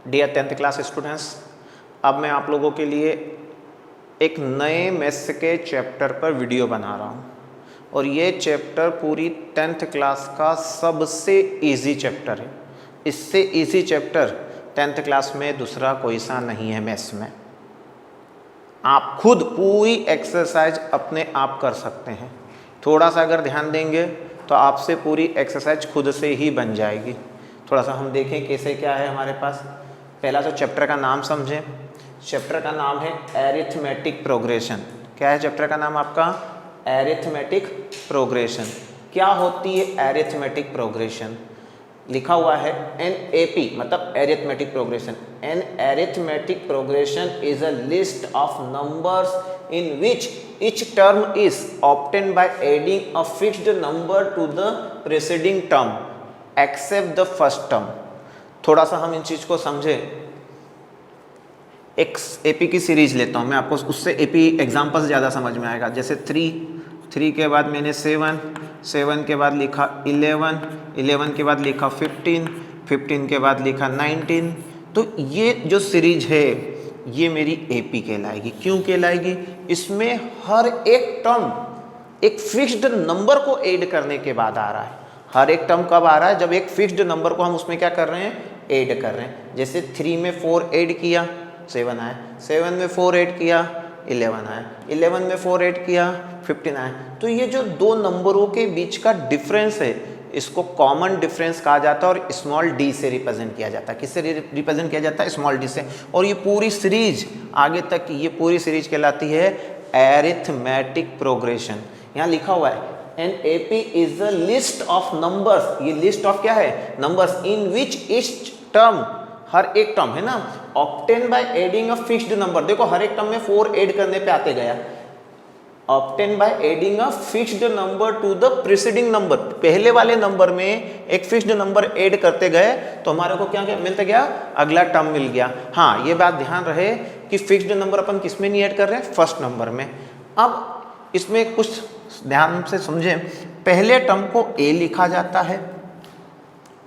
Dear 10th class students, अब मैं आप लोगों के लिए एक नए मैथ्स के चैप्टर पर वीडियो बना रहा हूँ और ये चैप्टर पूरी 10th क्लास का सबसे इजी चैप्टर है। इससे इजी चैप्टर 10th क्लास में दूसरा कोई सा नहीं है मैथ्स में। आप खुद पूरी एक्सरसाइज अपने आप कर सकते हैं। थोड़ा सा अगर ध्यान देंगे तो आपसे पूरी एक्सरसाइज खुद से ही बन जाएगी। थोड़ा सा हम देखें कैसे क्या है हमारे पास। पहला तो चैप्टर का नाम समझें। चैप्टर का नाम है एरिथमेटिक प्रोग्रेशन। क्या है चैप्टर का नाम आपका? Arithmetic progression. क्या होती है एरिथमेटिक प्रोग्रेशन? लिखा हुआ है NAP मतलब arithmetic progression. An arithmetic progression is a list of numbers in which each term is obtained by adding a fixed number to the preceding term except the first term। थोड़ा सा हम इन चीज को समझे। एक AP की series लेता हूँ मैं, आपको उससे AP एग्जाम्पल्स ज़्यादा समझ में आएगा। जैसे 3 के बाद मैंने 7 के बाद लिखा 11 के बाद लिखा 15 के बाद लिखा 19। तो ये जो सीरीज है ये मेरी AP कहलाएगी। क्यों कहलाएगी? इसमें हर एक टर्म एक फिक्स्ड नंबर को ऐड करने के बाद आ रहा है। हर एक टर्म कब आ रहा है? जब एक फिक्स्ड नंबर को हम उसमें क्या कर रहे हैं? ऐड कर रहे हैं। जैसे 3 में 4 ऐड किया 7 आया, 7 में 4 ऐड किया 11 आया, 11 में 4 ऐड किया 15 आया। तो ये जो दो नंबरों के बीच का डिफरेंस है इसको कॉमन डिफरेंस कहा जाता है और स्मॉल डी से रिप्रेजेंट किया जाता है। किससे रिप्रेजेंट किया जाता है? स्मॉल डी से। और ये पूरी सीरीज आगे तक की ये पूरी सीरीज कहलाती है एरिथमेटिक प्रोग्रेशन। यहाँ लिखा हुआ है NAP is the list of numbers. ये लिस्ट ऑफ क्या है? Numbers in which each term, हर एक टर्म है ना, obtain by adding a fixed number. देखो हर एक टर्म में 4 ऐड करने पे आते गया। Obtain by adding a fixed number two the preceding number. पहले वाले नंबर में एक फिक्स्ड नंबर ऐड करते गए तो हमारे को क्या मिलता गया? अगला टर्म मिल गया। हाँ, ये बात ध्यान रहे कि फिक्स्ड नंबर अपन किस में नहीं ऐड कर रहे हैं? फर्स्ट नंबर में। अब इसमें कुछ ध्यान से समझें। पहले टर्म को A लिखा जाता है,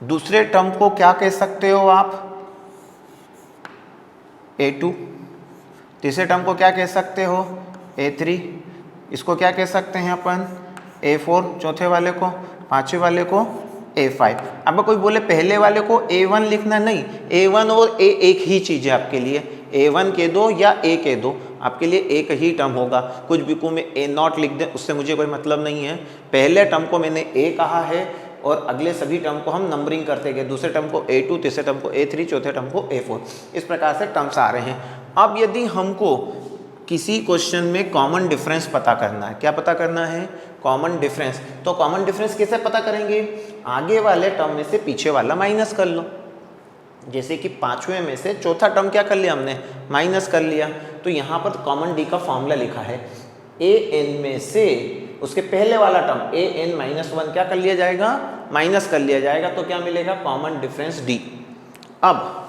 दूसरे टर्म को क्या कह सकते हो आप? A2। तीसरे टर्म को क्या कह सकते हो? A3। इसको क्या कह सकते हैं अपन? A4। चौथे वाले को, पांचवे वाले को A5। अब कोई बोले पहले वाले को A1 लिखना, नहीं, A1 और A एक ही चीज़ है आपके लिए। A1 कह दो या A कह दो, आपके लिए एक ही टर्म होगा। कुछ बुकों में A0 लिख दें, उससे मुझे कोई मतलब नहीं है। पहले टर्म को मैंने A कहा है और अगले सभी टर्म को हम नंबरिंग करते गए। दूसरे टर्म को A2, तीसरे टर्म को A3, चौथे टर्म को A4। इस प्रकार से टर्म्स आ रहे हैं। अब यदि हमको किसी क्वेश्चन में कॉमन डिफरेंस पता करना है, क्या पता करना है? Common difference. तो कॉमन डिफरेंस कैसे पता करेंगे? आगे वाले टर्म में से पीछे वाला माइनस कर लो। जैसे कि पांचवें में से चौथा टर्म क्या कर लिया हमने? माइनस कर लिया। तो यहाँ पर कॉमन डी का फॉर्मूला लिखा है AN में से उसके पहले वाला टर्म AN-1 क्या कर लिया जाएगा? माइनस कर लिया जाएगा। तो क्या मिलेगा? Common difference D। अब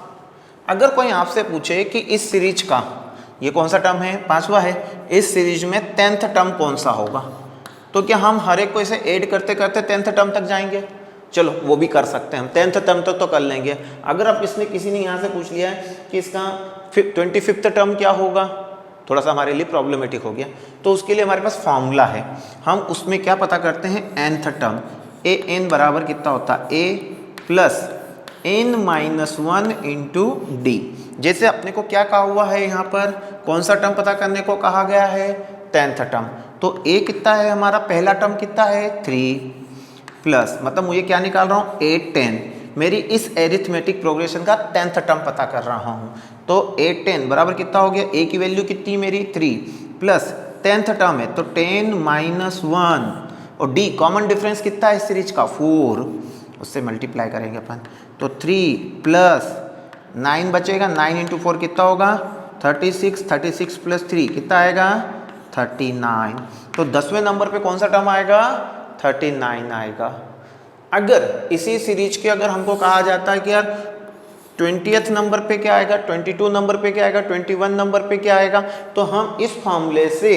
अगर कोई आपसे पूछे कि इस सीरीज का ये कौन सा टर्म है? पांचवा है। इस सीरीज में 10th टर्म कौन सा होगा? तो क्या हम हर एक को इसे ऐड करते करते 10th टर्म तक जाएंगे? चलो वो भी कर सकते हैं हम, 10th टर्म तक तो कर लेंगे। अगर आप किसी ने यहाँ से पूछ लिया है कि इसका 25th टर्म क्या होगा, थोड़ा सा हमारे लिए प्रॉब्लमेटिक हो गया, तो उसके लिए हमारे पास फॉर्मूला है। हम उसमें क्या पता करते हैं? nth term. AN बराबर कितना होता है? A plus N-1 into D। जैसे अपने को क्या कहा हुआ है यहाँ पर? कौन सा टर्म पता करने को कहा गया है? 10th term. तो A कितना है हमारा? पहला टर्म कितना है? 3 प्लस, मतलब मुझे क्या निकाल रहा हूँ? 8 10। मेरी इस एरिथमेटिक प्रोग्रेशन का 10th टर्म पता कर रहा हूँ। तो 8 10 बराबर कितना हो गया? A की वैल्यू कितनी मेरी? 3 प्लस 10th टर्म है तो 10-1 और D कॉमन डिफरेंस कितना है इस सीरीज का? 4, उससे मल्टीप्लाई करेंगे अपन। तो 3 प्लस 9 बचेगा, 9 इंटू 4 कितना होगा? 36, 36 प्लस 3 कितना आएगा? 39। तो 10वें नंबर पे कौन सा टर्म आएगा? 39 आएगा। अगर इसी सीरीज के अगर हमको कहा जाता है कि यार 20th नंबर पे क्या आएगा, 22 नंबर पे क्या आएगा, 21 नंबर पे क्या आएगा, तो हम इस फॉर्मूले से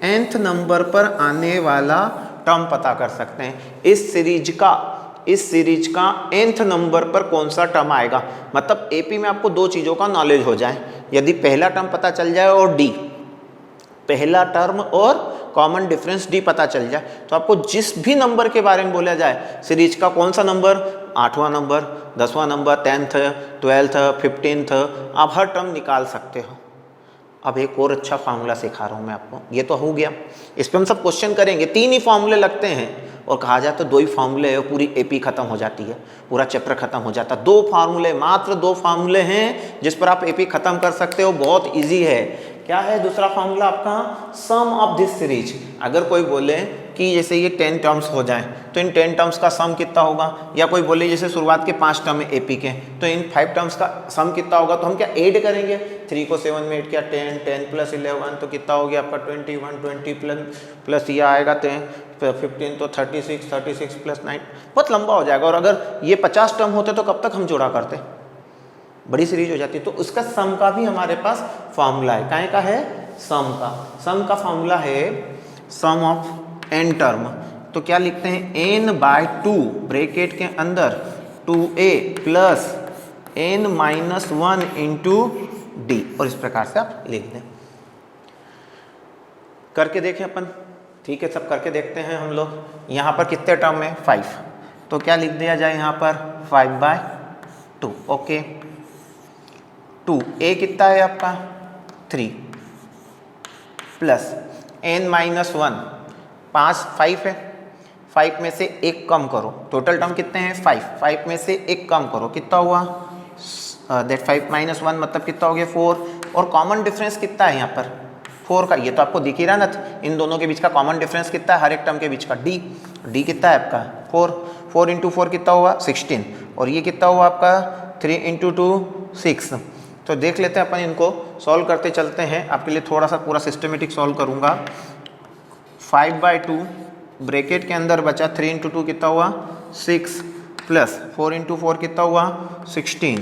nth नंबर पर आने वाला टर्म पता कर सकते हैं। इस सीरीज का इस सीरीज का nth नंबर पर कौन सा टर्म आएगा। मतलब एपी में आपको दो चीज़ों का नॉलेज हो जाए, यदि पहला टर्म पता चल जाए और डी, पहला टर्म और कॉमन डिफरेंस डी पता चल जाए, तो आपको जिस भी नंबर के बारे में बोला जाए सीरीज का कौन सा नंबर, 8वां नंबर, 10वां नंबर, 10th, 12th, 15th, आप हर टर्म निकाल सकते हो। अब एक और अच्छा फार्मूला सिखा रहा हूँ मैं आपको, ये तो हो गया, इस पर हम सब क्वेश्चन करेंगे। 3 ही फार्मूले लगते हैं और कहा जाए तो 2 ही फार्मूले है, पूरी एपी खत्म हो जाती है, पूरा चैप्टर खत्म हो जाता है। 2 फार्मूले, मात्र 2 फार्मूले हैं जिस पर आप एपी खत्म कर सकते हो, बहुत ईजी है। क्या है दूसरा फार्मूला आपका, सम ऑफ दिस सीरीज। अगर कोई बोले कि जैसे ये 10 टर्म्स हो जाएं तो इन 10 टर्म्स का सम कितना होगा, या कोई बोले जैसे शुरुआत के 5 टर्म है एपी के, तो इन 5 टर्म्स का सम कितना होगा, तो हम क्या ऐड करेंगे, 3 को 7 में ऐड किया 10, 10 प्लस 11 तो कितना हो गया आपका 21, 20 प्लस ये आएगा 10, 15 तो 36, 36 प्लस 9, बहुत लंबा हो जाएगा। और अगर ये 50 टर्म होते तो कब तक हम जोड़ा करते, बड़ी सीरीज हो जाती है। तो उसका सम का भी हमारे पास फार्मूला है, काहे का है, सम का फार्मूला है सम ऑफ एन टर्म। तो क्या लिखते हैं, n/2 ब्रैकेट के अंदर 2a plus n-1 into D, और इस प्रकार से आप लिख दें। करके देखें अपन, ठीक है, सब करके देखते हैं हम लोग। यहाँ पर कितने टर्म है, 5, तो क्या लिख दिया जाए यहाँ पर 5/2, ओके। 2a कितना है आपका 3 प्लस n-1, 5 है, 5 में से 1 कम करो, टोटल टर्म कितने हैं 5 में से 1 कम करो, कितना हुआ दैट 5 - 1 मतलब कितना हो गया 4, और कॉमन डिफरेंस कितना है यहाँ पर 4 का, ये तो आपको दिख ही रहा ना, इन दोनों के बीच का कॉमन डिफरेंस कितना है, हर एक टर्म के बीच का डी कितना है आपका 4 इंटू 4 कितना हुआ 16, और ये कितना हुआ आपका 3 इंटू 2 6। तो देख लेते हैं अपन, इनको सॉल्व करते चलते हैं, आपके लिए थोड़ा सा पूरा सिस्टमेटिक सॉल्व करूँगा। 5/2 ब्रैकेट के अंदर बचा 3 इंटू 2 कितना हुआ 6 प्लस 4 इंटू 4 कितना हुआ 16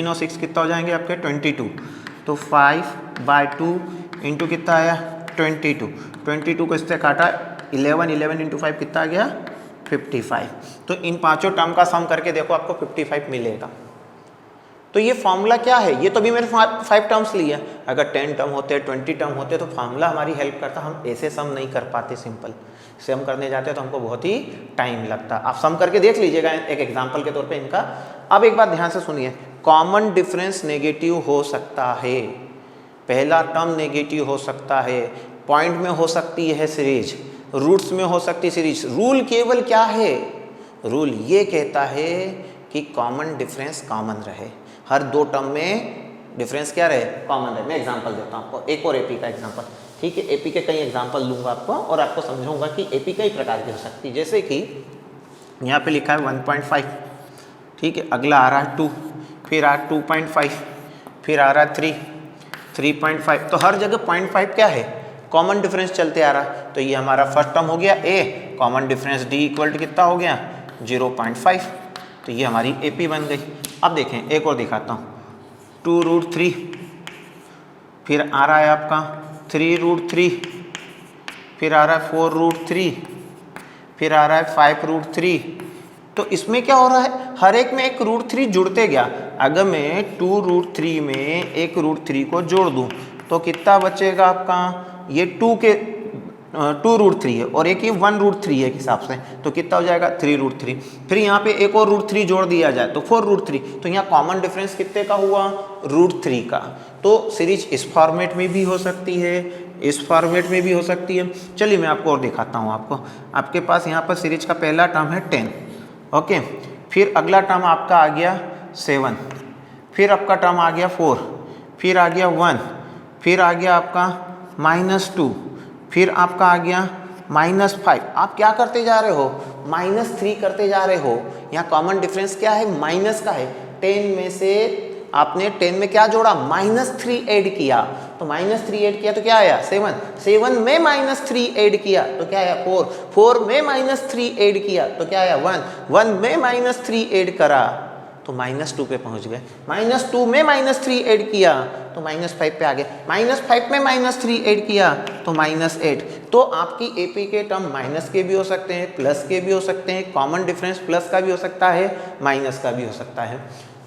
और 6 कितना हो जाएंगे आपके 22। तो 5/2 इंटू कितना आया 22 को इससे काटा 11 इंटू 5 कितना आ गया 55। तो इन पांचों टर्म का सम करके देखो आपको 55 मिलेगा। तो ये फॉर्मूला क्या है, ये तो भी मेरे 5 टर्म्स लिए, अगर 10 टर्म होते 20 टर्म होते तो फार्मूला हमारी हेल्प करता, हम ऐसे सम नहीं कर पाते, सिंपल सम करने जाते तो हमको बहुत ही टाइम लगता। आप सम करके देख लीजिएगा एक एग्जांपल के तौर पे इनका। अब एक बात ध्यान से सुनिए, कॉमन डिफरेंस नेगेटिव हो सकता है, पहला टर्म नेगेटिव हो सकता है, पॉइंट में हो सकती है सीरीज, रूट्स में हो सकती है सीरीज। रूल केवल क्या है, रूल ये कहता है कि कॉमन डिफरेंस कॉमन रहे, हर 2 टर्म में डिफरेंस क्या रहे, कॉमन रहे। मैं एग्जांपल देता हूँ आपको, एक और एपी का एग्जांपल, ठीक है, एपी के कई एग्जांपल लूँगा आपको और आपको समझाऊंगा कि एपी कई प्रकार की हो सकती है। जैसे कि यहाँ पे लिखा है 1.5, ठीक है, अगला आ रहा है 2, फिर आ 2.5, फिर आ रहा है 3.5, तो हर जगह 0.5 क्या है, कॉमन डिफरेंस चलते आ रहा है। तो ये हमारा फर्स्ट टर्म हो गया A, common difference D equal to कितना हो गया 0.5, तो ये हमारी एपी बन गई। अब देखें एक और दिखाता हूँ, 2√3, फिर आ रहा है आपका 3√3, फिर आ रहा है 4√3, फिर आ रहा है 5√3। तो इसमें क्या हो रहा है, हर एक में एक √3 जुड़ते गया। अगर मैं 2√3 में एक √3 को जोड़ दूँ तो कितना बचेगा आपका, ये 2√3 है और एक ये 1√3 है के हिसाब से, तो कितना हो जाएगा 3√3। फिर यहाँ पे एक और √3 जोड़ दिया जाए तो 4√3, तो यहाँ कॉमन डिफरेंस कितने का हुआ √3 का। तो सीरीज इस फॉर्मेट में भी हो सकती है, इस फॉर्मेट में भी हो सकती है। चलिए मैं आपको और दिखाता हूँ आपको। आपके पास यहाँ पर सीरीज का पहला टर्म है 10, ओके, फिर अगला टर्म आपका आ गया 7, फिर आपका टर्म आ गया 4, फिर आ गया 1, फिर आ गया आपका -2, फिर आपका आ गया -5। आप क्या करते जा रहे हो, -3 करते जा रहे हो। यहाँ कॉमन डिफरेंस क्या है, माइनस का है। 10 में से आपने 10 में क्या जोड़ा, -3 ऐड किया, तो -3 ऐड किया तो क्या आया 7 में -3 ऐड किया तो क्या आया 4 में -3 ऐड किया तो क्या आया 1 में -3 ऐड करा तो -2 पे पहुंच गए। -2 में -3 ऐड किया तो -5 पे आ गए। -5 में -3 ऐड किया तो -8। तो आपकी एपी के टर्म माइनस के भी हो सकते हैं, प्लस के भी हो सकते हैं, कॉमन डिफरेंस प्लस का भी हो सकता है, माइनस का भी हो सकता है।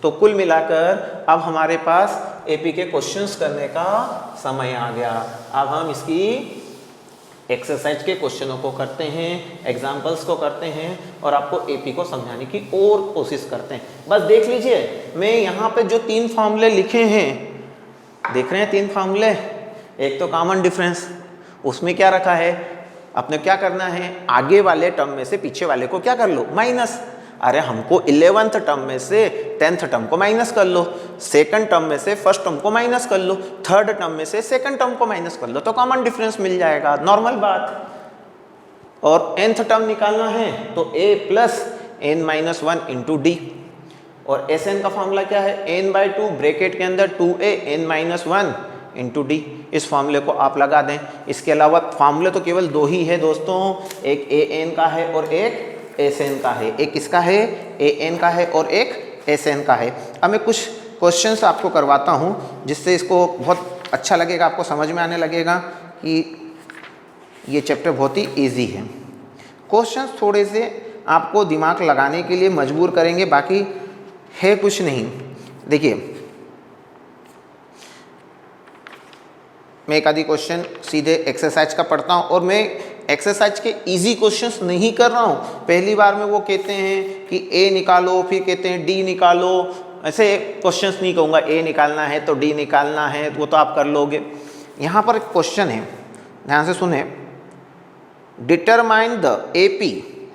तो कुल मिलाकर अब हमारे पास एपी के क्वेश्चंस करने का समय आ गया। अब हम इसकी एक्सरसाइज के क्वेश्चनों को करते हैं, एग्जाम्पल्स को करते हैं और आपको एपी को समझाने की और कोशिश करते हैं। बस देख लीजिए, मैं यहाँ पे जो 3 फॉर्मूले लिखे हैं, देख रहे हैं 3 फॉर्मूले। एक तो कॉमन डिफरेंस, उसमें क्या रखा है, अपने क्या करना है, आगे वाले टर्म में से पीछे वाले को क्या कर लो, माइनस। अरे हमको 11th टर्म में से 10th टर्म को माइनस कर लो, सेकंड टर्म में से फर्स्ट टर्म को माइनस कर लो, थर्ड टर्म में से सेकंड टर्म को माइनस कर लो, तो कॉमन डिफरेंस मिल जाएगा, नॉर्मल बात। और nth टर्म निकालना है तो a plus n minus 1 into D. और Sn का फॉर्मूला क्या है, n/2 ब्रैकेट के अंदर 2a n minus 1 into D. इस फॉर्मूले को आप लगा दें। इसके अलावा फॉर्मूले तो केवल 2 ही है दोस्तों, एक an का है और एक Sn का है। एक किसका है, an का है और एक Sn का है। अब मैं कुछ क्वेश्चंस आपको करवाता हूँ जिससे इसको बहुत अच्छा लगेगा, आपको समझ में आने लगेगा कि ये चैप्टर बहुत ही इजी है। क्वेश्चंस थोड़े से आपको दिमाग लगाने के लिए मजबूर करेंगे, बाकी है कुछ नहीं। देखिए, मैं एक आधी क्वेश्चन सीधे एक्सरसाइज का पढ़ता हूँ और मैं एक्सरसाइज के इजी क्वेश्चंस नहीं कर रहा हूँ। पहली बार में वो कहते हैं कि ए निकालो, फिर कहते हैं डी निकालो, ऐसे क्वेश्चंस नहीं कहूँगा ए निकालना है तो डी निकालना है, वो तो आप कर लोगे। यहाँ पर एक क्वेश्चन है, ध्यान से सुने। Determine the AP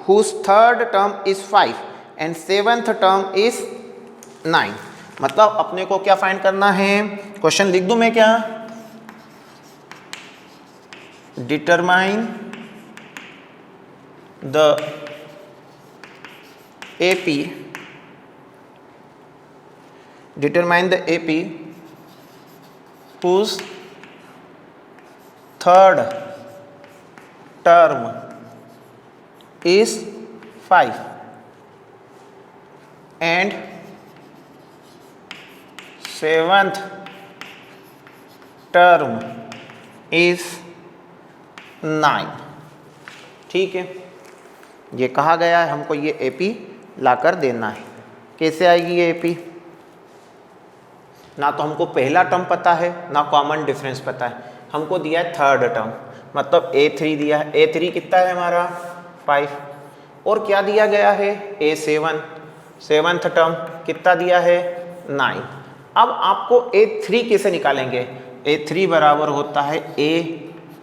whose third term is 5 and 7th term is 9। मतलब अपने को क्या फाइंड करना है, क्वेश्चन लिख दूं मैं क्या, determine the AP, determine the AP whose third term is 5 and 7th term is 9। ठीक है, ये कहा गया है हमको ये एपी लाकर देना है। कैसे आएगी ये एपी, ना तो हमको पहला टर्म पता है ना कॉमन डिफरेंस पता है, हमको दिया है थर्ड टर्म, मतलब a3 दिया है। a3 कितना है हमारा 5, और क्या दिया गया है a7, 7th टर्म कितना दिया है 9। अब आपको a3 कैसे निकालेंगे, a3 बराबर होता है a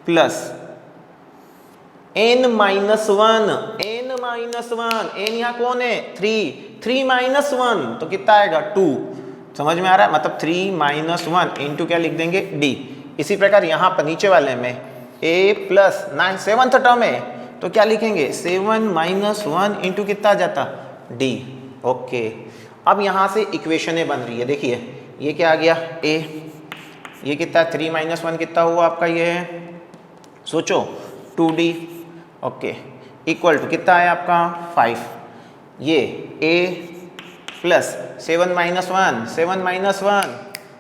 plus n minus 1, n यहाँ कौन है 3 माइनस 1 तो कितना आएगा 2। समझ में आ रहा है, मतलब 3 माइनस 1 इंटू क्या लिख देंगे d। इसी प्रकार यहाँ पर नीचे वाले में a प्लस 9 7th टर्म है तो क्या लिखेंगे 7 माइनस 1 इंटू कितना आ जाता d। ओके, अब यहाँ से इक्वेशनें बन रही है। देखिए ये क्या आ गया a, ये कितना 3 माइनस 1 कितना हुआ आपका, ये सोचो 2d। ओके, इक्वल टू कितना है आपका 5, ये a plus 7 minus 1 7 minus 1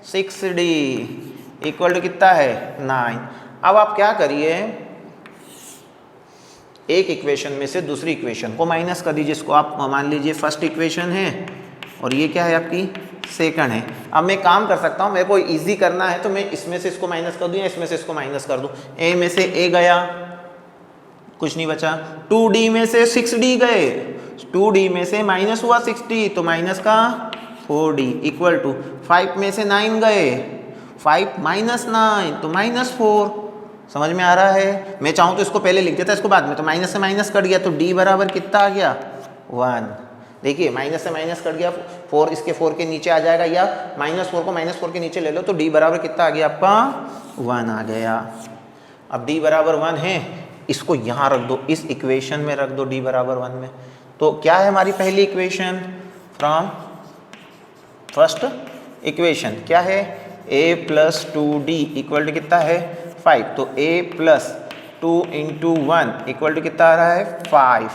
6d equal to कितना है 9। अब आप क्या करिए, एक इक्वेशन में से दूसरी इक्वेशन को माइनस कर दीजिए। इसको आप मान लीजिए फर्स्ट इक्वेशन है और ये क्या है आपकी सेकंड है। अब मैं काम कर सकता हूँ, मेरे को इजी करना है तो मैं इसमें से इसको माइनस कर दूँ या इसमें से इसको माइनस कर दूँ। a में से a गया, कुछ नहीं बचा। 2d में से 6d गए, 2d में से माइनस हुआ 6d तो माइनस का 4d इक्वल टू 5 में से 9 गए, 5 माइनस 9 तो माइनस 4। समझ में आ रहा है, मैं चाहूँ तो इसको पहले लिख देता इसको बाद में, तो माइनस से माइनस कट गया तो d बराबर कितना आ गया 1। देखिए माइनस से माइनस कट गया, 4 इसके 4 के नीचे आ जाएगा, या -4 को -4 के नीचे ले लो तो d बराबर कितना आ गया आपका 1 आ गया। अब d बराबर 1 है, इसको यहाँ रख दो, इस इक्वेशन में रख दो d बराबर 1 में। तो क्या है हमारी पहली इक्वेशन, फ्रॉम फर्स्ट इक्वेशन क्या है a plus 2d equal to कितना है 5। तो a plus 2 into 1 equal to कितना आ रहा है 5,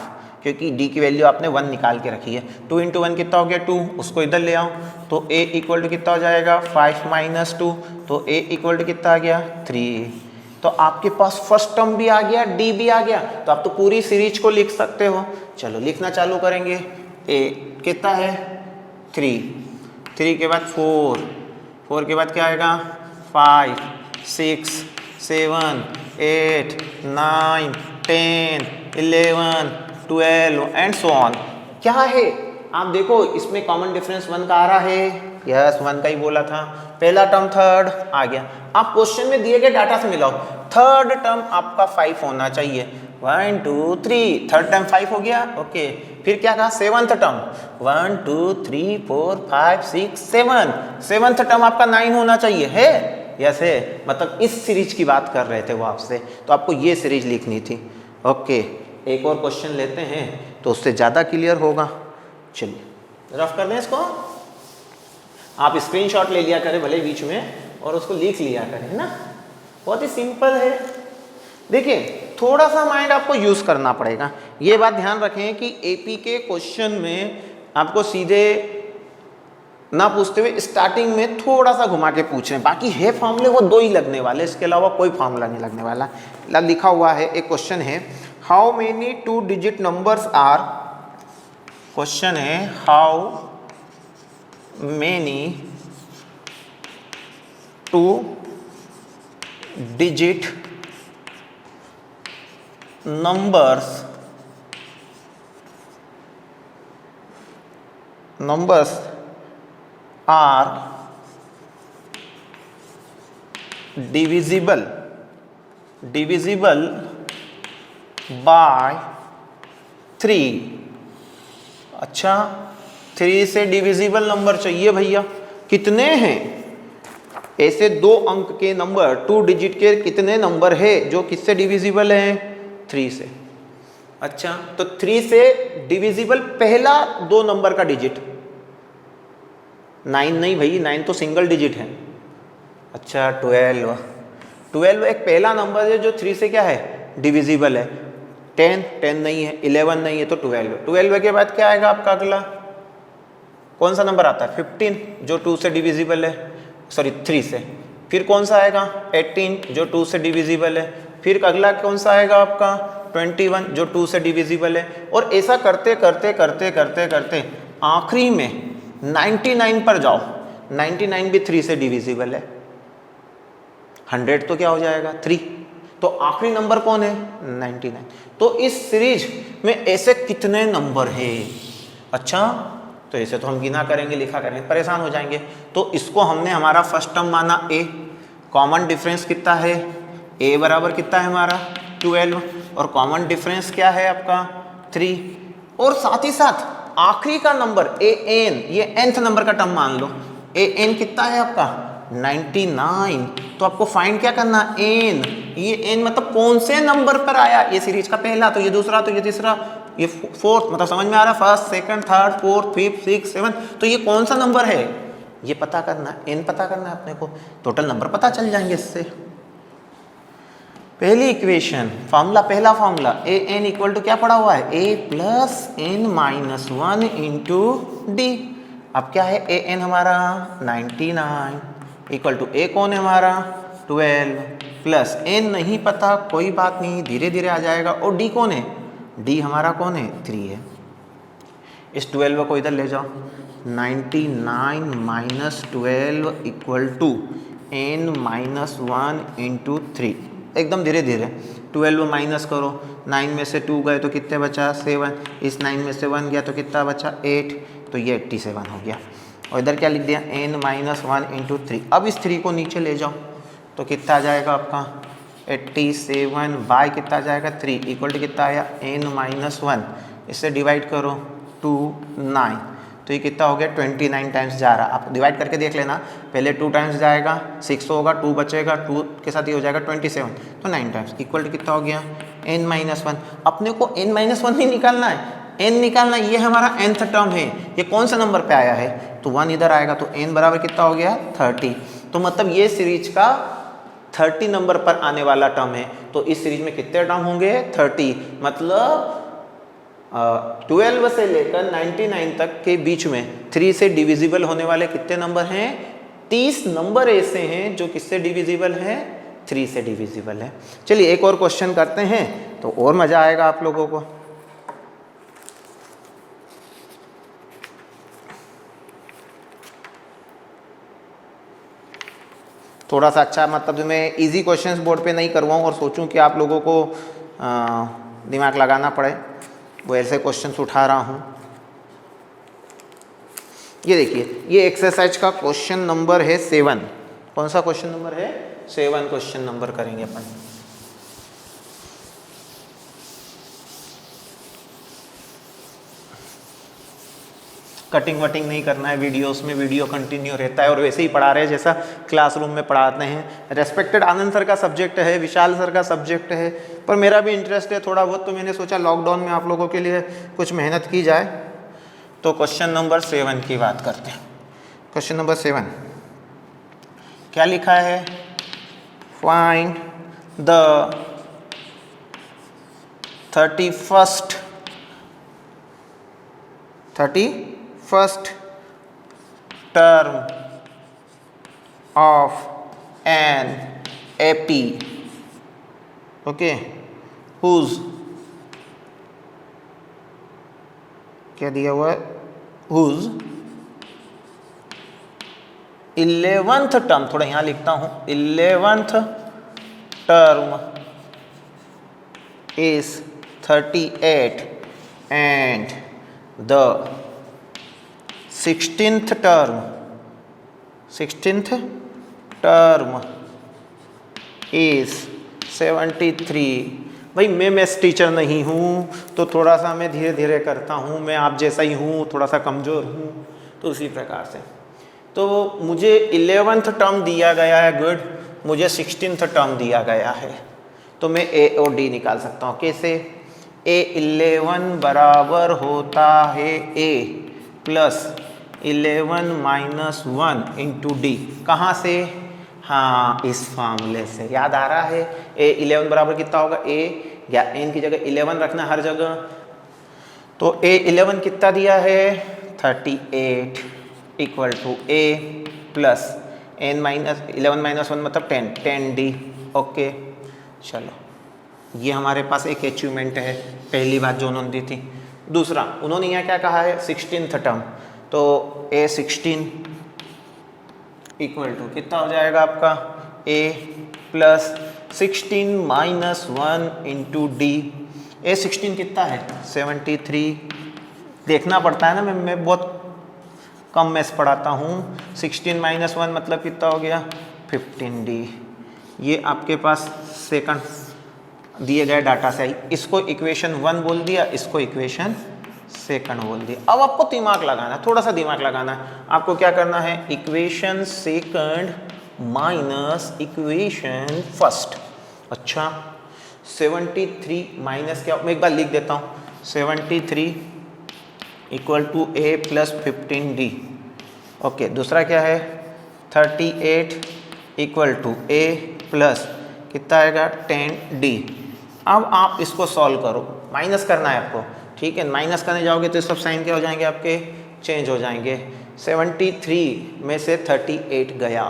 क्योंकि डी की वैल्यू आपने 1 निकाल के रखी है। 2 × 1 कितना हो गया 2, उसको इधर ले आओ तो a इक्वल टू कितना हो जाएगा 5 - 2, तो a इक्वल टू कितना आ गया 3। तो आपके पास फर्स्ट टर्म भी आ गया, डी भी आ गया, तो आप तो पूरी सीरीज को लिख सकते हो। चलो लिखना चालू करेंगे। a कितना है 3, 3 के बाद 4, 4 के बाद क्या आएगा 5, 6, 7, 8, 9, 10, 11, 12 एंड सो ऑन। क्या है आप देखो, इसमें कॉमन डिफरेंस 1 का आ रहा है, यस 1 का ही बोला था। पहला टर्म थर्ड आ गया। आप क्वेश्चन में दिए गए डाटा से मिलाओ, थर्ड टर्म आपका 5 होना चाहिए। 1 2 3, थर्ड टर्म 5 हो गया, ओके। फिर क्या कहा सेवंथ टर्म 1 2 3 4 5 6 7, सेवंथ टर्म आपका 9 होना चाहिए, है यस है। मतलब इस सीरीज की बात कर रहे थे वो आपसे, तो आपको ये सीरीज लिखनी थी, ओके। एक और क्वेश्चन लेते हैं तो उससे ज़्यादा क्लियर होगा। चलिए रफ कर दें इसको, आप स्क्रीनशॉट ले लिया करें भले बीच में और उसको लिख लिया करें, है ना। बहुत ही सिंपल है। देखिए थोड़ा सा माइंड आपको यूज़ करना पड़ेगा। ये बात ध्यान रखें कि एपी के क्वेश्चन में आपको सीधे ना पूछते हुए स्टार्टिंग में थोड़ा सा घुमा के पूछ रहे हैं। बाकी है फॉर्मूले वो 2 ही लगने वाले, इसके अलावा कोई फॉर्मूला नहीं लगने वाला। लिखा हुआ है, एक क्वेश्चन है how many 2 digit numbers are, question है how many 2 digit numbers are divisible by 3। अच्छा 3 से डिविजिबल नंबर चाहिए भैया, कितने हैं ऐसे 2 अंक के नंबर, 2 डिजिट के कितने नंबर है जो किससे डिविजिबल है 3 से। अच्छा तो 3 से डिविजिबल पहला 2 नंबर का डिजिट 9 नहीं भाई, 9 तो सिंगल डिजिट है। अच्छा 12 एक पहला नंबर है जो 3 से क्या है डिविजिबल है। 10 नहीं है, 11 नहीं है, तो 12 के बाद क्या आएगा आपका अगला, कौन सा नंबर आता है 15 जो 2 से डिविजिबल है, सॉरी 3 से। फिर कौन सा आएगा 18 जो 2 से डिविजिबल है। फिर अगला कौन सा आएगा आपका 21 जो 2 से डिविजिबल है। और ऐसा करते करते करते करते करते आखिरी में 99 पर जाओ, 99 भी 3 से डिविजिबल है। 100 तो क्या हो जाएगा 3, तो आखिरी नंबर कौन है 99। तो इस सीरीज में ऐसे कितने नंबर है। अच्छा तो ऐसे तो हम गिना करेंगे, लिखा करेंगे, परेशान हो जाएंगे। तो इसको हमने हमारा फर्स्ट टर्म माना a, कॉमन डिफरेंस कितना है a बराबर कितना है हमारा 12, और कॉमन डिफरेंस क्या है आपका 3, और साथ ही साथ आखिरी का नंबर an, ये nth नंबर का टर्म मान लो, an कितना है आपका 99। तो आपको फाइंड क्या करना n, ये n मतलब कौन से नंबर पर आया, ये सीरीज का पहला, तो ये दूसरा, तो ये तीसरा, ये फोर्थ, मतलब समझ में आ रहा है first second third fourth fifth six seven, तो ये कौन सा नंबर है ये पता करना, n पता करना है अपने को, टोटल नंबर पता चल जाएंगे इससे। पहली इक्वेशन फॉर्मूला, पहला formula a n equal to क्या पड़ा हुआ है a plus n minus 1 into d. अब क्या है ए एन हमारा 99 इक्वल टू a कौन है हमारा 12 प्लस n नहीं पता, कोई बात नहीं, धीरे धीरे आ जाएगा। और d कौन है, d हमारा कौन है 3 है। इस 12 को इधर ले जाओ, 99 minus 12 equal to n minus 1 into 3, एकदम धीरे धीरे। 12 माइनस करो, 9 में से 2 गए तो कितने बचा 7, इस 9 में से 1 गया तो कितना बचा 8, तो ये 87 हो गया। और इधर क्या लिख दिया n माइनस 1 इंटू 3। अब इस 3 को नीचे ले जाओ तो कितना आ जाएगा आपका 87 बाई कितना आ जाएगा 3 इक्वल टू कितना आया n माइनस 1, इससे डिवाइड करो 2 9, तो ये कितना हो गया 29 टाइम्स जा रहा। आप डिवाइड करके देख लेना, पहले 2 टाइम्स जाएगा 6 होगा, 2 बचेगा, 2 के साथ ये हो जाएगा 27, तो 9 टाइम्स इक्वल टू कितना हो गया n माइनस 1। अपने को n माइनस 1 नहीं निकालना है, n निकालना, ये हमारा nth टर्म है, ये कौन सा नंबर पे आया है, तो 1 इधर आएगा, तो n बराबर कितना हो गया 30। तो मतलब ये सीरीज का 30 नंबर पर आने वाला टर्म है। तो इस सीरीज में कितने टर्म होंगे 30, मतलब 12 से लेकर 99 तक के बीच में 3 से डिविजिबल होने वाले कितने नंबर हैं? 30 नंबर ऐसे हैं जो किससे डिविजिबल हैं? 3 से डिविजिबल है। चलिए एक और क्वेश्चन करते हैं तो और मज़ा आएगा आप लोगों को। थोड़ा सा अच्छा, मतलब मैं इजी क्वेश्चंस बोर्ड पे नहीं करवाऊँ और सोचूं कि आप लोगों को दिमाग लगाना पड़े, वो ऐसे क्वेश्चंस उठा रहा हूँ। ये देखिए, ये एक्सरसाइज का क्वेश्चन नंबर है 7। कौन सा क्वेश्चन नंबर है? 7 क्वेश्चन नंबर करेंगे अपन। कटिंग वटिंग नहीं करना है वीडियोस में, वीडियो कंटिन्यू रहता है और वैसे ही पढ़ा रहे हैं जैसा क्लासरूम में पढ़ाते हैं। रेस्पेक्टेड आनंद सर का सब्जेक्ट है, विशाल सर का सब्जेक्ट है, पर मेरा भी इंटरेस्ट है थोड़ा बहुत, तो मैंने सोचा लॉकडाउन में आप लोगों के लिए कुछ मेहनत की जाए। तो क्वेश्चन नंबर 7 की बात करते हैं। क्वेश्चन नंबर 7 क्या लिखा है? Find the 31st term of an AP, okay, whose, क्या दिया हुआ है? whose 11th term, थोड़ा यहाँ लिखता हूँ, 11th term is 38 and the 16th term is 73। भाई मैं मैथ्स टीचर नहीं हूँ तो थोड़ा सा मैं धीरे धीरे करता हूँ, मैं आप जैसा ही हूँ, थोड़ा सा कमज़ोर हूँ, तो उसी प्रकार से। तो मुझे 11th टर्म दिया गया है, गुड, मुझे 16th टर्म दिया गया है, तो मैं ए और डी निकाल सकता हूँ। कैसे? A11 बराबर होता है A plus 11 minus 1 into D. कहाँ से? हाँ, इस फार्मूले से। याद आ रहा है? A11 बराबर कितना होगा? A या n की जगह 11 रखना हर जगह। तो A11 कितना दिया है? 38 equal to A plus n minus 11 minus 1 मतलब 10D। ओके, चलो ये हमारे पास एक अचीवमेंट है, पहली बात जो उन्होंने दी थी। दूसरा, उन्होंने यहाँ क्या कहा है? 16th टर्म, तो A16 इक्वल टू कितना हो जाएगा आपका? A plus 16 minus 1 into D. A16 कितना है? 73। देखना पड़ता है ना, मैं बहुत कम मैथ्स पढ़ाता हूँ। 16 माइनस 1 मतलब कितना हो गया? 15D। ये आपके पास सेकंड दिए गए डाटा से आई। इसको इक्वेशन 1 बोल दिया, इसको इक्वेशन सेकंड बोल दिया। अब आपको दिमाग लगाना, थोड़ा सा दिमाग लगाना है। आपको क्या करना है? Equation second minus equation first. अच्छा, 73 माइनस क्या, मैं एक बार लिख देता हूँ, 73 equal to A plus 15D। Okay, दूसरा क्या है? 38 इक्वल टू A प्लस कितना आएगा? 10D। अब आप इसको सॉल्व करो, माइनस करना है आपको, ठीक है। माइनस करने जाओगे तो सब साइन क्या हो जाएंगे आपके? चेंज हो जाएंगे। 73 में से 38 गया,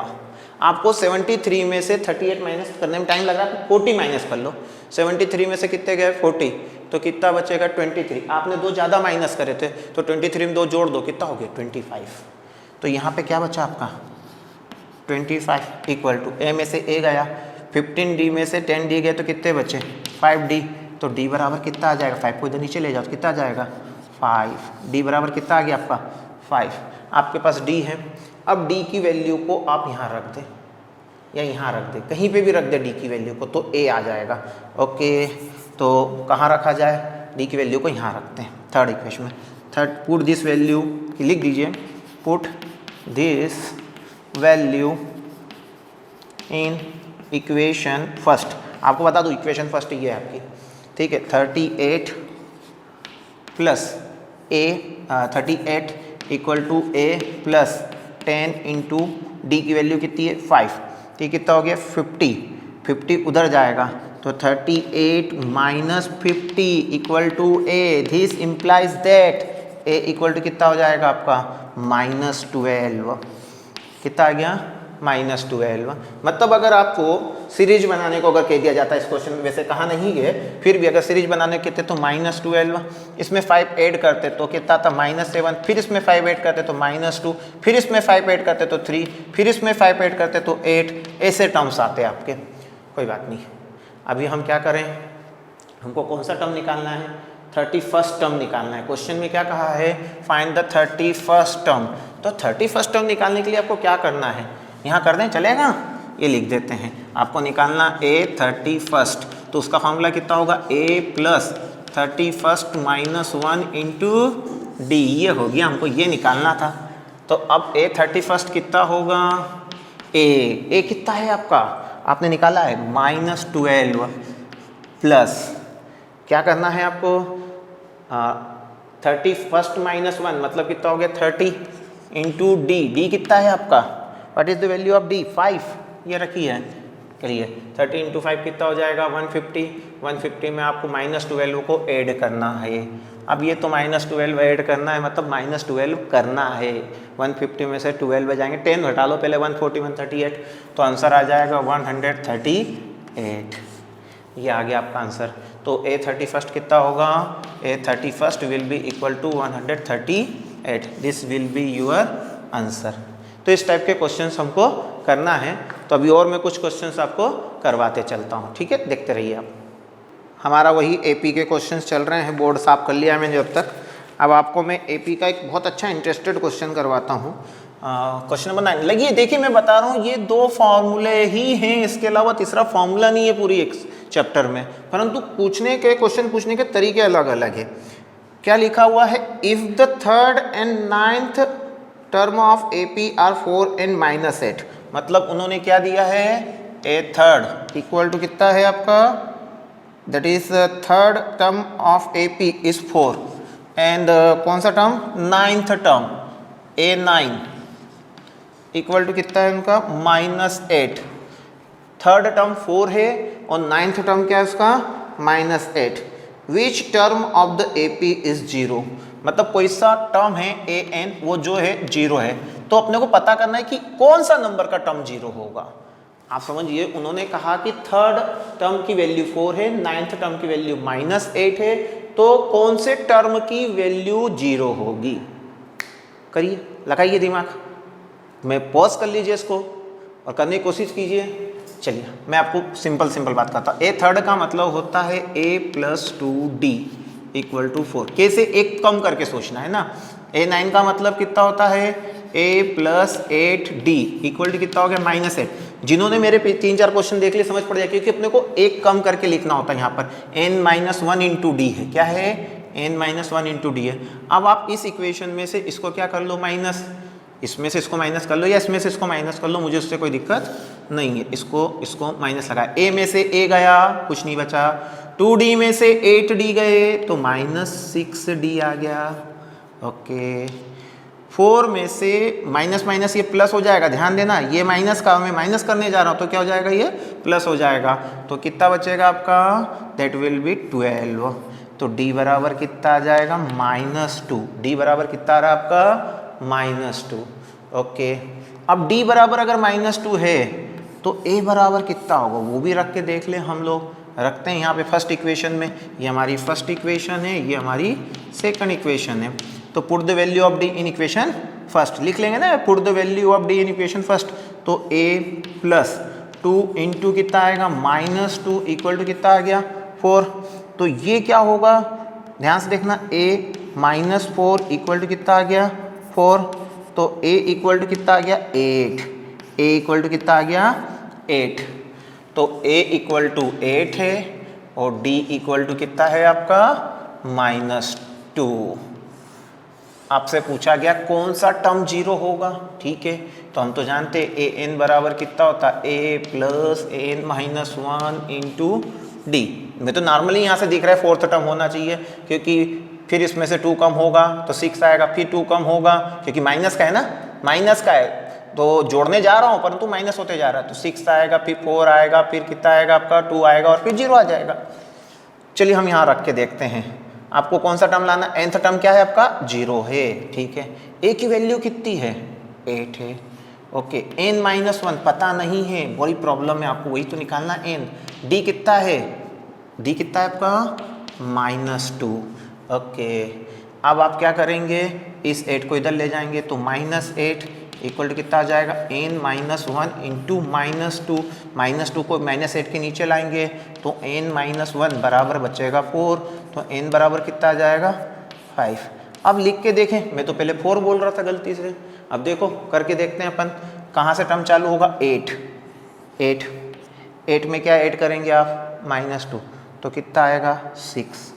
आपको 73 में से 38 माइनस करने में टाइम लग रहा है, 40 माइनस कर लो। 73 में से कितने गए? 40, तो कितना बचेगा? 23। आपने 2 ज़्यादा माइनस करे थे तो 23 में 2 जोड़ दो, कितना हो गया? 25। तो यहाँ पे क्या बचा आपका? 25 इक्वल टू A में से A गया, 15D में से 10D गए, तो कितने बचे? 5D। तो D बराबर कितना आ जाएगा? 5 को इधर नीचे ले जाओ तो कितना आ जाएगा? 5। D बराबर कितना आ गया आपका? 5। आपके पास D है। अब D की वैल्यू को आप यहाँ रख दें या यहाँ रख दें, कहीं पे भी रख दे D की वैल्यू को, तो A आ जाएगा। ओके, तो कहाँ रखा जाए? D की वैल्यू को यहाँ रखते हैं थर्ड इक्वेशन में। पुट दिस वैल्यू, लिख दीजिए, put this value in equation first. आपको बता दूँ इक्वेशन फर्स्ट ये है आपकी, ठीक है। 38 plus A 38 equal to A plus 10 into d की वैल्यू कितनी है? 5, ठीक, कितना हो गया? 50 उधर जाएगा तो 38 minus 50 equal to a. This implies that a equal to कितना हो जाएगा आपका -12। कितना आ गया -12। मतलब अगर आपको सीरीज बनाने को अगर कह दिया जाता है, इस क्वेश्चन में वैसे कहा नहीं है, फिर भी अगर सीरीज बनाने कहते तो -12, इसमें 5 ऐड करते तो कितना था -7, फिर इसमें 5 ऐड करते तो -2, फिर इसमें 5 ऐड करते तो 3, फिर इसमें 5 ऐड करते तो 8, ऐसे टर्म्स आते हैं आपके। कोई बात नहीं, अभी हम क्या करें, हमको कौन सा टर्म निकालना है, 31st टर्म निकालना है। क्वेश्चन में क्या कहा है, फाइंड द 31st टर्म। तो 31st टर्म निकालने के लिए आपको क्या करना है, यहाँ कर दें चलेगा, ये लिख देते हैं। आपको निकालना a 31st, तो उसका फॉर्मूला कितना होगा a plus 31st minus 1 into D. ये हो गया, हमको ये निकालना था। तो अब a 31st कितना होगा, a कितना है आपका, आपने निकाला है -12 प्लस क्या करना है आपको 31st माइनस 1 मतलब कितना हो गया 30 इंटू डी कितना है आपका, what is the value of D 5, ये रखी है। करिए 30 इंटू 5 कितना हो जाएगा 150 में आपको -12 को ऐड करना है। अब ये तो -12 ऐड करना है, मतलब -12 करना है। 150 में से 12 जाएंगे, 10 घटा लो पहले, 140 138, तो आंसर आ जाएगा 138। ये आ गया आपका आंसर। तो a 31st कितना होगा, a 31st will be equal to 138। This will be your answer. तो इस टाइप के क्वेश्चंस हमको करना है। तो अभी और मैं कुछ क्वेश्चंस आपको करवाते चलता हूँ, ठीक है, देखते रहिए आप। हमारा वही एपी के क्वेश्चंस चल रहे हैं, बोर्ड साफ कर लिया है मैंने अब तक। अब आपको मैं एपी का एक बहुत अच्छा इंटरेस्टेड क्वेश्चन करवाता हूँ। क्वेश्चन नंबर 9 लगिए, देखिए मैं बता रहा हूँ ये 2 फॉर्मूले ही हैं, इसके अलावा तीसरा फॉर्मूला नहीं है पूरी एक चैप्टर में, परंतु क्वेश्चन पूछने के तरीके अलग अलग है। क्या लिखा हुआ है, if the 3rd and 9th term of AP are 4 and -8, मतलब उन्होंने क्या दिया है, a 3rd इक्वल टू कितना है आपका, that is 3rd term of AP is 4 and कौन सा term 9th term a9 equal to कितना है उनका -8। 3rd टर्म 4 है और 9th टर्म क्या है उसका -8। Which term of the AP is 0, मतलब कोई सा टर्म है an वो जो है 0 है। तो अपने को पता करना है कि कौन सा नंबर का टर्म 0 होगा। आप समझिए, उन्होंने कहा कि 3rd टर्म की वैल्यू 4 है, 9th टर्म की वैल्यू -8 है, तो कौन से टर्म की वैल्यू 0 होगी। करिए, लगाइए दिमाग, मैं पॉज कर लीजिए इसको और करने की कोशिश कीजिए। चलिए मैं आपको सिंपल बात करता हूँ। a 3rd का मतलब होता है a + 2d इक्वल टू 4। कैसे, एक कम करके सोचना है ना। a9 का मतलब कितना होता है, a + 8d इक्वल टू कितना हो गया -8। जिन्होंने मेरे 3-4 क्वेश्चन देख लिए समझ पड़ जाए, क्योंकि अपने को एक कम करके लिखना होता है। यहाँ पर n-1 इंटू डी है, क्या है n-1 इंटू डी है। अब आप इस इक्वेशन में से इसको क्या कर लो माइनस, इसमें से इसको माइनस कर लो या इसमें से इसको माइनस कर लो, मुझे उससे कोई दिक्कत नहीं है। इसको माइनस लगाया, a में से a गया, कुछ नहीं बचा। 2d में से 8d गए तो -6d आ गया। ओके, 4 में से माइनस ये प्लस हो जाएगा, ध्यान देना, ये माइनस का मैं माइनस करने जा रहा हूँ तो क्या हो जाएगा, ये प्लस हो जाएगा। तो कितना बचेगा आपका, दैट विल बी 12। तो d बराबर कितना आ जाएगा -2। d बराबर कितना आ रहा है आपका -2। ओके, अब d बराबर अगर -2 है तो a बराबर कितना होगा, वो भी रख के देख लें। हम लोग रखते हैं यहाँ पे फर्स्ट इक्वेशन में, ये हमारी फर्स्ट इक्वेशन है, ये हमारी सेकंड इक्वेशन है। तो put the value of d in equation first लिख लेंगे ना, put the value of d in equation first. तो a + 2 इंटू कितना आएगा -2 इक्वल टू कितना आ गया 4। तो ये क्या होगा, ध्यान से देखना, a -4 इक्वल टू कितना आ गया 4। तो a इक्वल टू कितना आ गया 8, a इक्वल टू कितना आ गया 8। तो a इक्वल टू 8 है और d इक्वल टू कितना है आपका -2। आपसे पूछा गया कौन सा टर्म 0 होगा, ठीक है। तो हम तो जानते हैं an बराबर कितना होता है, a + n-1 इंटू डी। मैं तो नॉर्मली यहाँ से दिख रहा है 4th टर्म होना चाहिए, क्योंकि फिर इसमें से 2 कम होगा तो 6 आएगा, फिर 2 कम होगा क्योंकि माइनस का है ना, माइनस का है। तो जोड़ने जा रहा हूँ परंतु माइनस होते जा रहा है, तो 6 आएगा, फिर 4 आएगा, फिर कितना आएगा आपका 2 आएगा और फिर 0 आ जाएगा। चलिए हम यहाँ रख के देखते हैं, आपको कौन सा टर्म लाना, nth टर्म क्या है आपका 0 है, ठीक है। a की वैल्यू कितनी है 8 है, ओके। n-1 पता नहीं है, बड़ी प्रॉब्लम है, आपको वही तो निकालना n। d कितना है, d कितना है आपका -2, ओके। अब आप क्या करेंगे, इस 8 को इधर ले जाएंगे तो -8 इक्वल टू कितना आ जाएगा n-1 इंटू -2, -2 को -8 के नीचे लाएंगे तो n-1 बराबर बचेगा 4, तो n बराबर कितना आ जाएगा 5। अब लिख के देखें, मैं तो पहले 4 बोल रहा था गलती से, अब देखो करके देखते हैं अपन, कहाँ से टर्म चालू होगा 8 में क्या ऐड करेंगे आप -2, तो कितना आएगा 6,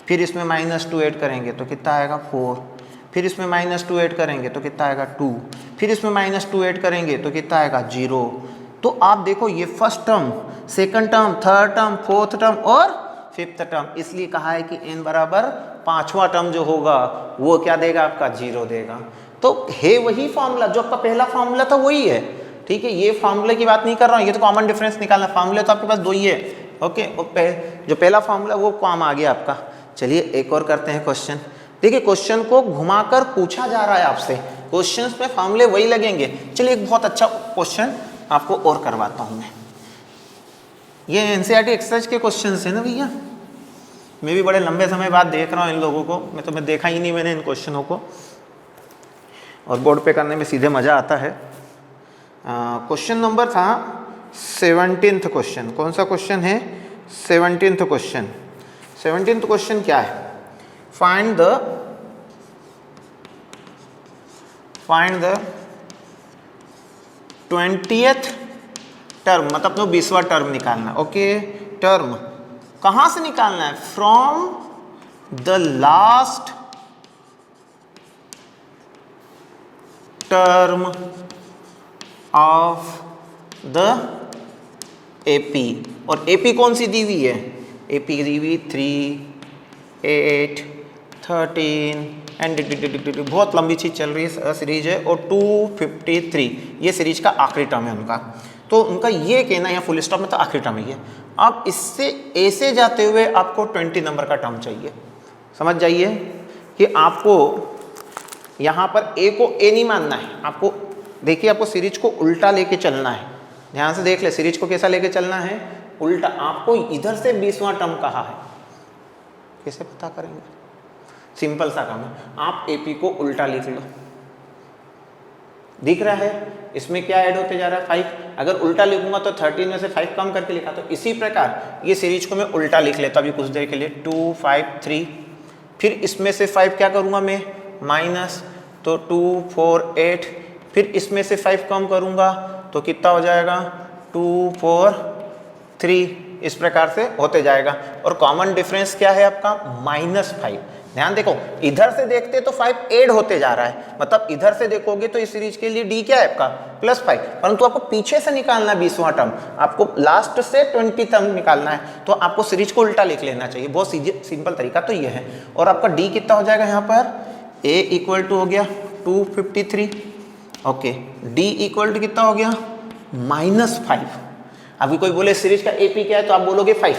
फिर इसमें -2 ऐड करेंगे तो कितना आएगा 4, फिर इसमें -2 ऐड करेंगे तो कितना आएगा 2, फिर इसमें -2 ऐड करेंगे तो कितना आएगा 0। तो आप देखो ये first term, second term, third term, fourth term और फिफ्थ टर्म, इसलिए कहा है कि n बराबर पांचवा टर्म जो होगा वो क्या देगा आपका 0 देगा। तो है वही फॉर्मूला जो आपका पहला फॉर्मूला था वही है, ठीक है। ये फॉर्मूले की बात नहीं कर रहा हूँ, ये तो कॉमन डिफरेंस निकालना, फॉर्मूले तो आपके पास 2 ही है, ओके। जो पहला फॉर्मूला वो काम आ गया आपका। चलिए एक और करते हैं क्वेश्चन। देखिए क्वेश्चन को घुमाकर पूछा जा रहा है आपसे, क्वेश्चंस में फॉर्मूले वही लगेंगे। चलिए एक बहुत अच्छा क्वेश्चन आपको और करवाता हूँ मैं। ये एनसीईआरटी एक्सरसाइज के क्वेश्चंस है ना भैया, मैं भी बड़े लंबे समय बाद देख रहा हूँ इन लोगों को, मैं देखा ही नहीं मैंने इन क्वेश्चनों को, और बोर्ड पे करने में सीधे मज़ा आता है। क्वेश्चन नंबर था 17th क्वेश्चन। कौन सा क्वेश्चन है 17th क्वेश्चन। 17th क्वेश्चन क्या है, फाइंड द 20th टर्म, मतलब तो 20वां टर्म निकालना, ओके। टर्म कहाँ से निकालना है, from the last term of the AP, और एपी कौन सी दी हुई है, एपी दी हुई 3, 8, 13 एंड बहुत लंबी चीज चल रही है सीरीज है, और 253 ये सीरीज का आखिरी टर्म है उनका। तो उनका ये कहना है फुल स्टॉप में तो आखिरी टर्म है ये। अब इससे ए से जाते हुए आपको 20 नंबर का टर्म चाहिए। समझ जाइए कि आपको यहाँ पर ए को ए नहीं मानना है, आपको देखिए आपको सीरीज को उल्टा लेके चलना है। ध्यान से देख ले, सीरीज को कैसा लेके चलना है, उल्टा। आपको इधर से 20वां टर्म कहा है, कैसे पता करेंगे, सिंपल सा काम है, आप एपी को उल्टा लिख लो। दिख रहा है इसमें क्या ऐड होते जा रहा है 5, अगर उल्टा लिखूंगा तो 13 में से 5 कम करके लिखा, तो इसी प्रकार ये सीरीज को मैं उल्टा लिख लेता अभी कुछ देर के लिए, 2, 5, 3, फिर इसमें से 5 क्या करूंगा मैं माइनस, तो 2, 4, 8, फिर इसमें से 5 कम करूंगा तो कितना हो जाएगा 2, 4, 3, इस प्रकार से होते जाएगा। और कॉमन डिफरेंस क्या है आपका -5। ध्यान देखो, इधर से देखते तो 5 ऐड होते जा रहा है, मतलब इधर से देखोगे तो इस सीरीज के लिए डी क्या है आपका +5, परंतु आपको पीछे से निकालना है 20वां टर्म, आपको लास्ट से 20 टर्म निकालना है, तो आपको सीरीज को उल्टा लिख लेना चाहिए। बहुत सिंपल तरीका तो ये है। और आपका डी कितना हो जाएगा यहाँ पर, ए इक्वल टू हो गया 253, ओके। डी इक्वल टू कितना हो गया -5। अभी कोई बोले सीरीज का एपी क्या है तो आप बोलोगे 5,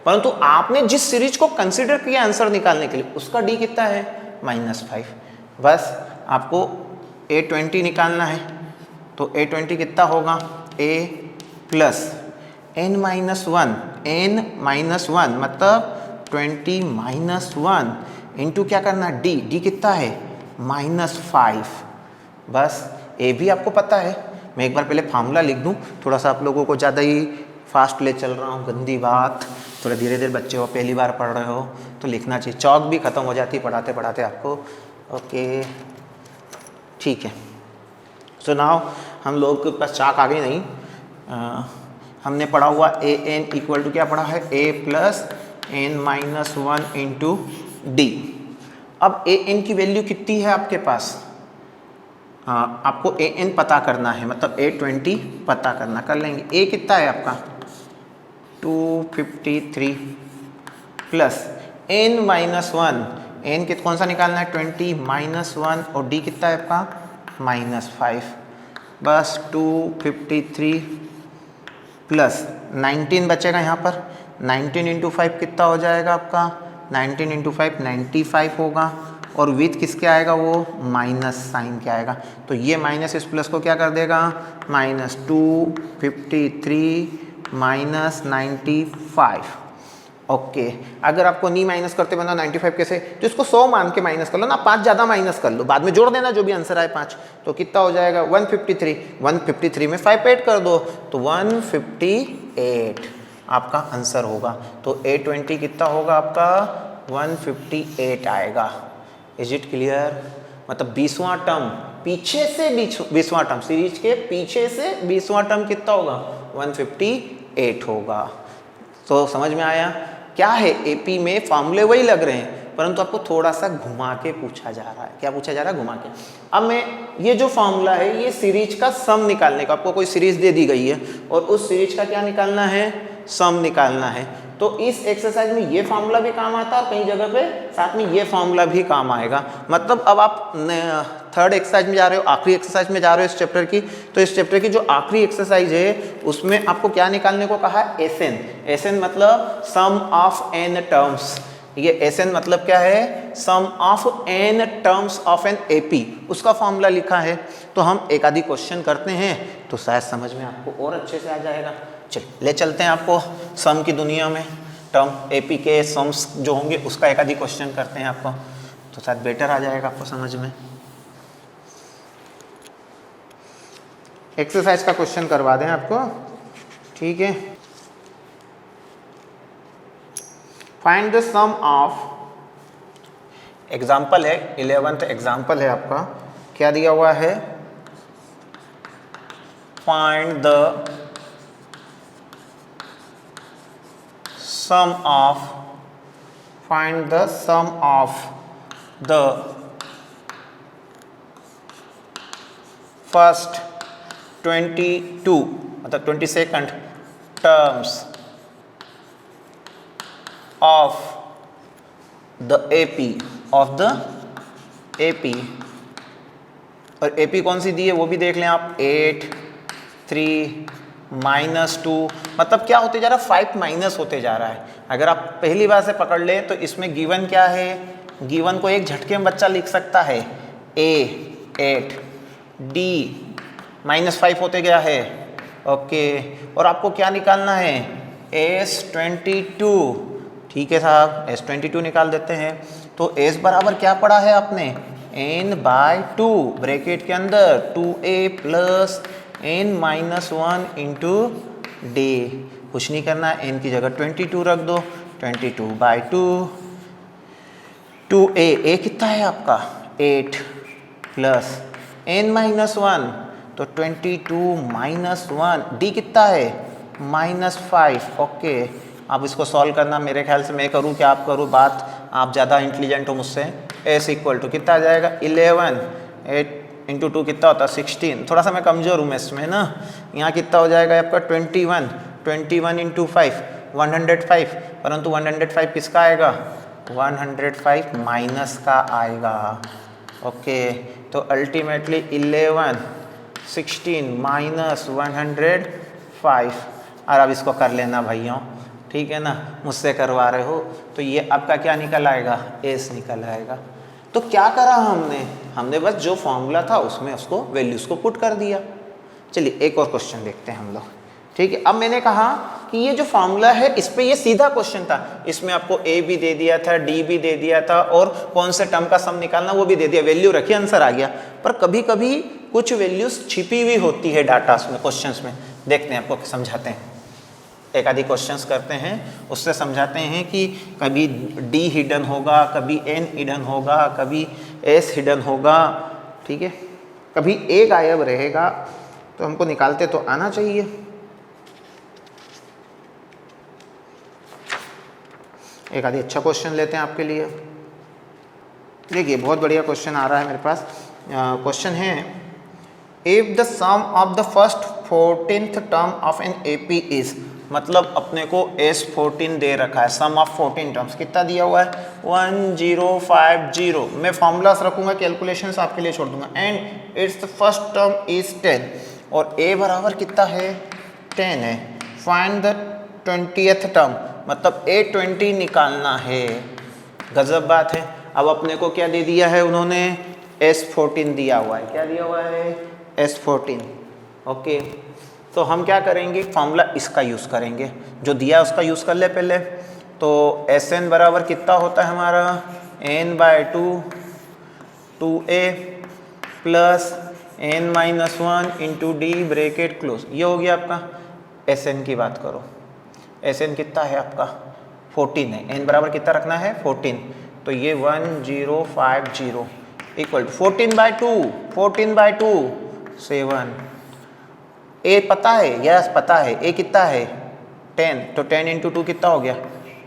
परंतु आपने जिस सीरीज को कंसीडर किया आंसर निकालने के लिए उसका डी कितना है -5। बस आपको A20 निकालना है, तो A20 कितना होगा, A प्लस n-1 मतलब 20-1 इंटू क्या करना है डी कितना है -5। बस ए भी आपको पता है। मैं एक बार पहले फार्मूला लिख दूं, थोड़ा सा आप लोगों को ज़्यादा ही फास्ट ले चल रहा हूँ, गंदी बात। थोड़ा धीरे धीरे, बच्चे हो पहली बार पढ़ रहे हो तो लिखना चाहिए, चौक भी ख़त्म हो जाती पढ़ाते पढ़ाते आपको, ओके ठीक है। सो नाउ हम लोग के पास चाक आ गई नहीं, हमने पढ़ा हुआ ए एन इक्वल टू क्या पढ़ा है, a plus n-1 into d. अब ए एन की वैल्यू कितनी है आपके पास, हाँ आपको ए एन पता करना है, मतलब A20 पता करना, कर लेंगे। ए कितना है आपका 253 प्लस n-1, n कौन सा निकालना है 20 -1, और d कितना है आपका -5। बस 253 प्लस 19 बचेगा यहाँ पर। 19 इंटू 5 कितना हो जाएगा आपका? 19 इंटू 5 95 होगा। और विथ किसके आएगा? वो माइनस साइन के आएगा। तो ये माइनस इस प्लस को क्या कर देगा? Minus 253 minus 95। ओके, अगर आपको नहीं माइनस करते बना 95 कैसे, तो इसको 100 मान के माइनस कर लो ना, 5 ज़्यादा माइनस कर लो, बाद में जोड़ देना जो भी आंसर आए 5। तो कितना हो जाएगा? 153। 153 में 5 ऐड कर दो तो 158 आपका आंसर होगा। तो A20 कितना होगा आपका? 158 आएगा। Is it clear? मतलब 20वां टर्म पीछे से 20वां टर्म, सीरीज के पीछे से 20वां टर्म कितना होगा? 158 होगा। तो समझ में आया? क्या है, एपी में फॉर्मूले वही लग रहे हैं परंतु आपको थोड़ा सा घुमा के पूछा जा रहा है। क्या पूछा जा रहा है? घुमा के। अब मैं ये जो फॉर्मूला है ये सीरीज का सम निकालने का, आपको कोई सीरीज दे दी गई है और उस सीरीज का क्या निकालना है? सम निकालना है। तो इस एक्सरसाइज में ये फॉर्मूला भी काम आता है और कई जगह पे साथ में ये फॉर्मूला भी काम आएगा। मतलब अब आप थर्ड एक्सरसाइज में जा रहे हो, आखिरी एक्सरसाइज में जा रहे हो इस चैप्टर की। तो इस चैप्टर की जो आखिरी एक्सरसाइज है उसमें आपको क्या निकालने को कहा है? एसएन। एसएन मतलब सम ऑफ एन टर्म्स। ये एसएन मतलब क्या है? Sum of N terms of N AP, उसका फॉर्मूला लिखा है। तो हम एक आधी क्वेश्चन करते हैं तो शायद समझ में आपको और अच्छे से आ जाएगा। चल ले चलते हैं आपको सम की दुनिया में। टर्म एपी के सम्स जो होंगे उसका एक आधी क्वेश्चन करते हैं आपको, तो शायद बेटर आ जाएगा आपको समझ में। एक्सरसाइज का क्वेश्चन करवा दें आपको, ठीक है। Find the sum of, example है 11th एग्जाम्पल है आपका। क्या दिया हुआ है? Find the sum of the first 22 मतलब 22nd terms of the AP और AP कौन सी दी है वो भी देख लें आप। 8 3 -2 मतलब क्या होते जा रहा है? 5 माइनस होते जा रहा है। अगर आप पहली बार से पकड़ लें तो इसमें गिवन क्या है? गिवन को एक झटके में बच्चा लिख सकता है। A 8 D -5 होते गया है। ओके, और आपको क्या निकालना है? S22। ठीक है साहब, S22 निकाल देते हैं। तो S बराबर क्या पढ़ा है आपने? n/2 ब्रैकेट के अंदर 2a plus n-1 into day. कुछ नहीं करना, n की जगह 22 रख दो। 22/2 2a, a कितना है आपका? 8 प्लस n-1 तो 22 -1, d कितना है? -5। ओके, अब इसको सॉल्व करना मेरे ख्याल से मैं करूँ क्या आप करूँ, बात आप ज़्यादा इंटेलिजेंट हो मुझसे। s इक्वल टू कितना आ जाएगा? 11 8 इंटू 2 कितना होता है? 16। थोड़ा सा मैं कमज़ोर हूँ मैथ्स में ना। यहाँ कितना हो जाएगा आपका? 21 इंटू 5 105, परंतु 105 किसका आएगा? 105 माइनस का आएगा। ओके, तो अल्टीमेटली 11 16 माइनस 105। और अब इसको कर लेना भाइयों, ठीक है ना, मुझसे करवा रहे हो। तो ये आपका क्या निकल आएगा? एस निकल आएगा। तो क्या करा हमने बस जो फॉर्मूला था उसमें उसको वैल्यूज़ को पुट कर दिया। चलिए एक और क्वेश्चन देखते हैं हम लोग, ठीक है। अब मैंने कहा कि ये जो फॉर्मूला है इस पे ये सीधा क्वेश्चन था। इसमें आपको ए भी दे दिया था, डी भी दे दिया था और कौन से टर्म का सम निकालना वो भी दे दिया, वैल्यू रखी, आंसर आ गया। पर कभी कभी कुछ वैल्यूज छिपी हुई होती है डाटा में, क्वेश्चंस में। देखते हैं, आपको समझाते हैं, एक आधी क्वेश्चंस करते हैं, उससे समझाते हैं कि कभी डी हिडन होगा, कभी एन हिडन होगा, कभी एस हिडन होगा, ठीक है, कभी ए गायब रहेगा। तो हमको निकालते तो आना चाहिए। एक आधी अच्छा क्वेश्चन लेते हैं आपके लिए। देखिए बहुत बढ़िया क्वेश्चन आ रहा है मेरे पास। क्वेश्चन है, if the sum of the first 14th term of N AP is, मतलब अपने को S14 दे रखा है, सम ऑफ 14 टर्म्स कितना दिया हुआ है 1050। मैं फॉर्मूलास रखूंगा, कैलकुलेशंस आपके लिए छोड़ दूंगा। And it's the first term is 10 और a बराबर कितना है 10 है। फाइंड द 20th टर्म, मतलब A20 निकालना है। गजब बात है। अब अपने को क्या दे दिया है उन्होंने, S14 दिया हुआ है। क्या दिया हुआ है S14। ओके, तो हम क्या करेंगे, फॉर्मूला इसका यूज़ करेंगे, जो दिया उसका यूज़ कर ले पहले। तो Sn बराबर कितना होता है हमारा n/2 2a plus n-1 into D bracket close. ये हो गया आपका Sn की बात करो। Sn कितना है आपका 14 है, n बराबर कितना रखना है 14, तो ये 1050 इक्वल टू 14/2 7। a पता है, यस पता है, a कितना है 10, तो 10 इंटू 2 कितना हो गया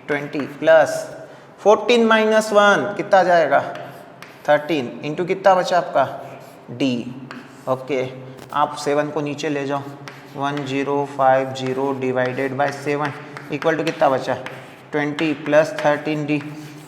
20 प्लस 14-1 कितना जाएगा 13 इंटू कितना बचा आपका d। ओके, आप 7 को नीचे ले जाओ, 1050 डिवाइडेड बाय 7 इक्वल टू कितना बचा 20 प्लस 13d।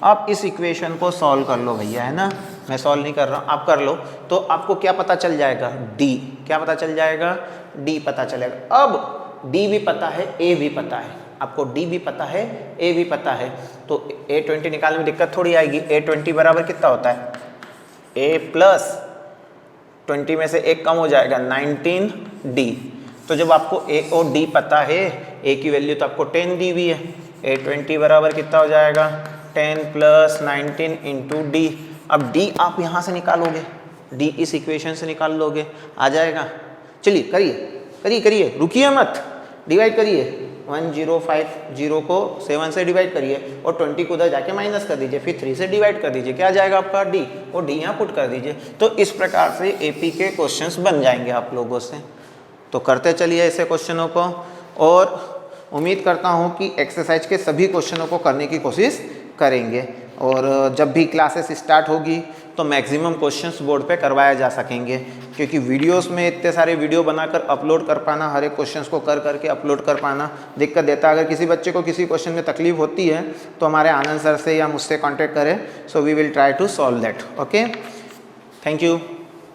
आप इस इक्वेशन को सॉल्व कर लो भैया, है ना, मैं सॉल्व नहीं कर रहा हूँ, आप कर लो। तो आपको क्या पता चल जाएगा d, क्या पता चल जाएगा d पता चलेगा। अब d भी पता है, a भी पता है, आपको d भी पता है, a भी पता है, तो A20 निकालने में दिक्कत थोड़ी आएगी। A20 बराबर कितना होता है a प्लस 20 में से एक कम हो जाएगा 19d। तो जब आपको a और d पता है, a की वैल्यू तो आपको 10 दी हुई है, A20 बराबर कितना हो जाएगा 10 प्लस 19 इंटू डी। अब d आप यहाँ से निकालोगे, d इस इक्वेशन से निकाल लोगे, आ जाएगा। चलिए करिए, रुकिए मत, डिवाइड करिए 1050 को 7 से डिवाइड करिए और 20 को उधर जाके माइनस कर दीजिए, फिर 3 से डिवाइड कर दीजिए, क्या आ जाएगा आपका d, और d यहाँ पुट कर दीजिए। तो इस प्रकार से AP के क्वेश्चंस बन जाएंगे आप लोगों से। तो करते चलिए ऐसे क्वेश्चनों को, और उम्मीद करता हूँ कि एक्सरसाइज के सभी क्वेश्चनों को करने की कोशिश करेंगे। और जब भी क्लासेस स्टार्ट होगी तो मैक्सिमम क्वेश्चंस बोर्ड पे करवाया जा सकेंगे, क्योंकि वीडियोस में इतने सारे वीडियो बनाकर अपलोड कर पाना, हर एक क्वेश्चंस को कर करके अपलोड कर पाना दिक्कत देता है। अगर किसी बच्चे को किसी क्वेश्चन में तकलीफ होती है तो हमारे आनंद सर से या मुझसे कॉन्टेक्ट करें, so we will try to solve that. Okay, thank you.